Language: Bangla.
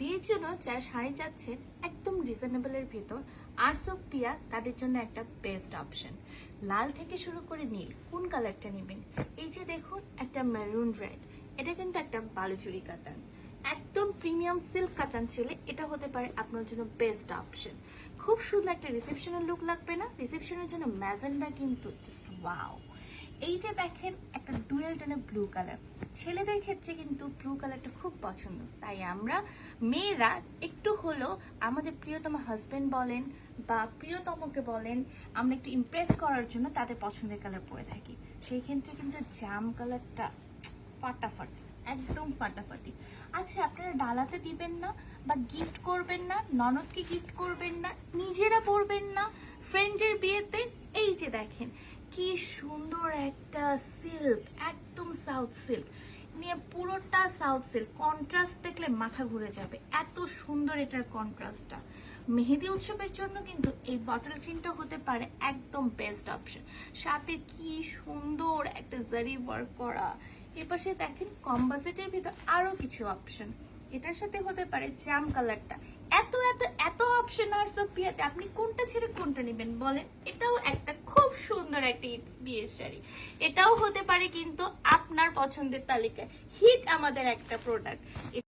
বিয়ের জন্য যারা শাড়ি চাচ্ছেন একদম রিজনেবলের ভেতর, আর্টস অফ পিয়া তাদের জন্য একটা বেস্ট অপশন। লাল থেকে শুরু করে নীল, কোন কালারটা নেবেন? এই যে দেখুন একটা মেরুন রেড, এটা কিন্তু একটা বালুচুরি কাতান, একদম প্রিমিয়াম সিল্ক কাতান ছেলে, এটা হতে পারে আপনার জন্য বেস্ট অপশন। খুব সুন্দর একটা রিসেপশনের লুক লাগবে না? রিসেপশনের জন্য ম্যাজেন্ডা কিন্তু জাস্ট ওয়াও। এই যে দেখেন একটা ডুয়েল টোনে ব্লু কালার, ছেলেদের ক্ষেত্রে কিন্তু ব্লু কালারটা খুব পছন্দ, তাই আমরা মেয়েরা একটু হলেও আমাদের প্রিয়তম হাজবেন্ড বলেন বা প্রিয়তমকে বলেন, আমরা একটু ইমপ্রেস করার জন্য তাদের পছন্দের কালার পরে থাকি। সেই ক্ষেত্রে কিন্তু জাম কালারটা ফাটাফাটি, একদম ফাটাফাটি। আচ্ছা, আপনারা ডালাতে দিবেন না বা গিফট করবেন না, ননদকে গিফট করবেন না, নিজেরা পরবেন না ফ্রেন্ডের বিয়েতে? এই যে দেখেন কি সুন্দর একটা সিল্ক, একদম সাউথ সিল্ক নিয়ে, পুরোটা সাউথ সিল্ক, কন্ট্রাস্ট দেখলে মাথা ঘুরে যাবে, এত সুন্দর এটার কন্ট্রাস্টটা। মেহেদি উৎসবের জন্য কিন্তু এই বটল গ্রিনটা হতে পারে একদম বেস্ট অপশন। সাথে কি সুন্দর একটা জারি ওয়ার্ক করা। এপাশে দেখেন কম বাজেটের ভিতর আরো কিছু অপশন, এটার সাথে হতে পারে জাম কালারটা। এত এত এত অপশন আর সব বিয়েতে, আপনি কোনটা ছেড়ে কোনটা নেবেন বলেন? এটাও একটা খুব সুন্দর একটা বিয়ের শাড়ি, এটাও হতে পারে কিন্তু আপনার পছন্দের তালিকায় হিট আমাদের একটা প্রোডাক্ট।